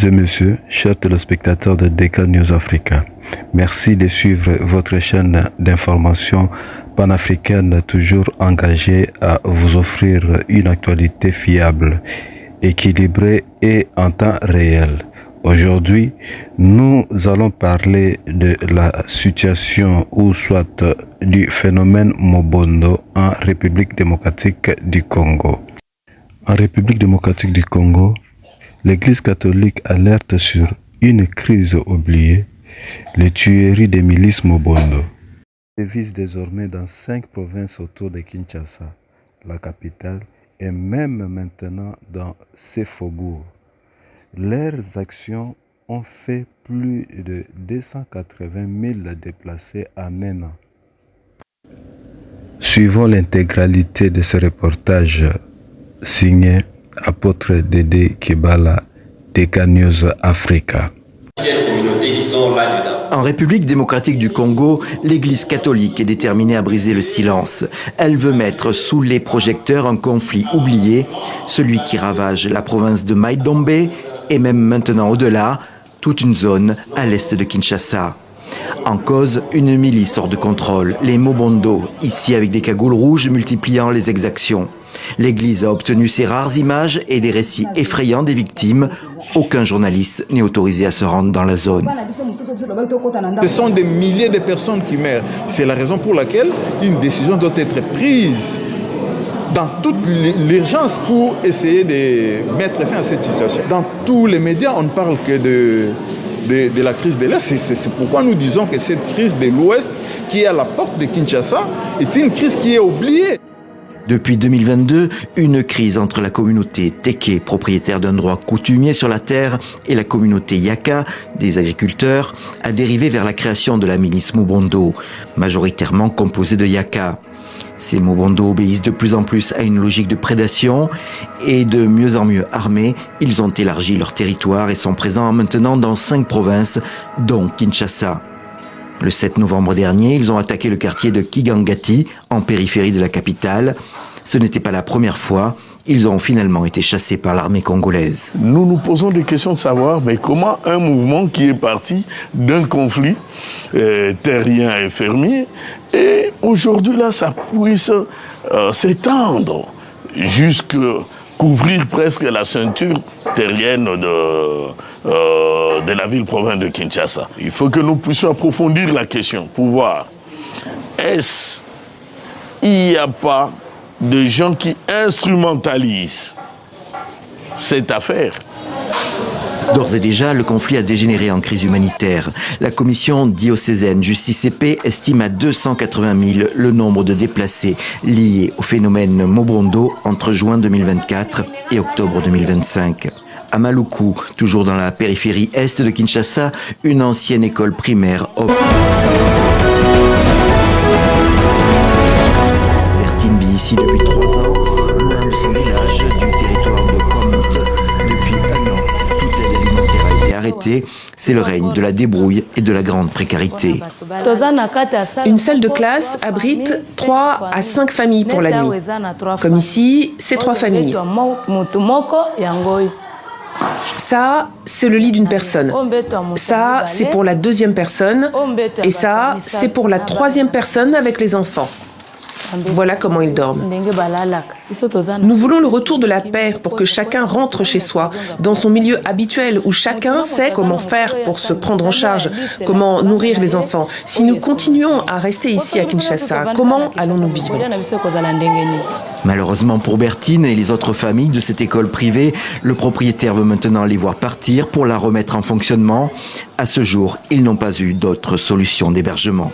et messieurs, chers téléspectateurs de DK News Africa, merci de suivre votre chaîne d'information panafricaine toujours engagée à vous offrir une actualité fiable, équilibrée et en temps réel. Aujourd'hui, nous allons parler de la situation ou soit du phénomène Mobondo en République démocratique du Congo. En République démocratique du Congo, l'Église catholique alerte sur une crise oubliée, les tueries des milices Mobondo. Elles visent désormais dans 5 provinces autour de Kinshasa, la capitale, et même maintenant dans ses faubourgs. Leurs actions ont fait plus de 280 000 déplacés en un an. Suivons l'intégralité de ce reportage signé Apôtre Dédé Kibala, DK News Africa. En République démocratique du Congo, l'Église catholique est déterminée à briser le silence. Elle veut mettre sous les projecteurs un conflit oublié, celui qui ravage la province de Mai-Dombe et même maintenant au-delà, toute une zone à l'est de Kinshasa. En cause, une milice hors de contrôle, les Mobondo, ici avec des cagoules rouges multipliant les exactions. L'Église a obtenu ces rares images et des récits effrayants des victimes. Aucun journaliste n'est autorisé à se rendre dans la zone. Ce sont des milliers de personnes qui meurent. C'est la raison pour laquelle une décision doit être prise dans toute l'urgence pour essayer de mettre fin à cette situation. Dans tous les médias, on ne parle que de la crise de l'Est. C'est pourquoi nous disons que cette crise de l'Ouest qui est à la porte de Kinshasa est une crise qui est oubliée. Depuis 2022, une crise entre la communauté Teke, propriétaire d'un droit coutumier sur la terre, et la communauté Yaka, des agriculteurs, a dérivé vers la création de la milice Mobondo, majoritairement composée de Yaka. Ces Mobondo obéissent de plus en plus à une logique de prédation et de mieux en mieux armés, ils ont élargi leur territoire et sont présents maintenant dans 5 provinces, dont Kinshasa. Le 7 novembre dernier, ils ont attaqué le quartier de Kigangati, en périphérie de la capitale. Ce n'était pas la première fois. Ils ont finalement été chassés par l'armée congolaise. Nous nous posons des questions de savoir comment un mouvement qui est parti d'un conflit terrien et fermier, et aujourd'hui là, ça puisse s'étendre jusque couvrir presque la ceinture terrienne de la ville-province de Kinshasa. Il faut que nous puissions approfondir la question pour voir, il n'y a pas de gens qui instrumentalisent cette affaire? D'ores et déjà, le conflit a dégénéré en crise humanitaire. La commission diocésaine Justice et Paix estime à 280 000 le nombre de déplacés liés au phénomène Mobondo entre juin 2024 et octobre 2025. À Maluku, toujours dans la périphérie est de Kinshasa, une ancienne école primaire offre. Bertine vit ici depuis 3 ans, loin de son village, du territoire de Kwamut. Depuis un an, toute aide alimentaire a été arrêtée. C'est le règne de la débrouille et de la grande précarité. Une salle de classe abrite 3 à 5 familles pour la nuit. Comme ici, c'est 3 familles. Ça, c'est le lit d'une personne. Ça, c'est pour la 2e personne. Et ça, c'est pour la 3e personne avec les enfants. Voilà comment ils dorment. Nous voulons le retour de la paix pour que chacun rentre chez soi, dans son milieu habituel, où chacun sait comment faire pour se prendre en charge, comment nourrir les enfants. Si nous continuons à rester ici à Kinshasa, comment allons-nous vivre? Malheureusement pour Bertine et les autres familles de cette école privée, le propriétaire veut maintenant les voir partir pour la remettre en fonctionnement. À ce jour, ils n'ont pas eu d'autre solution d'hébergement.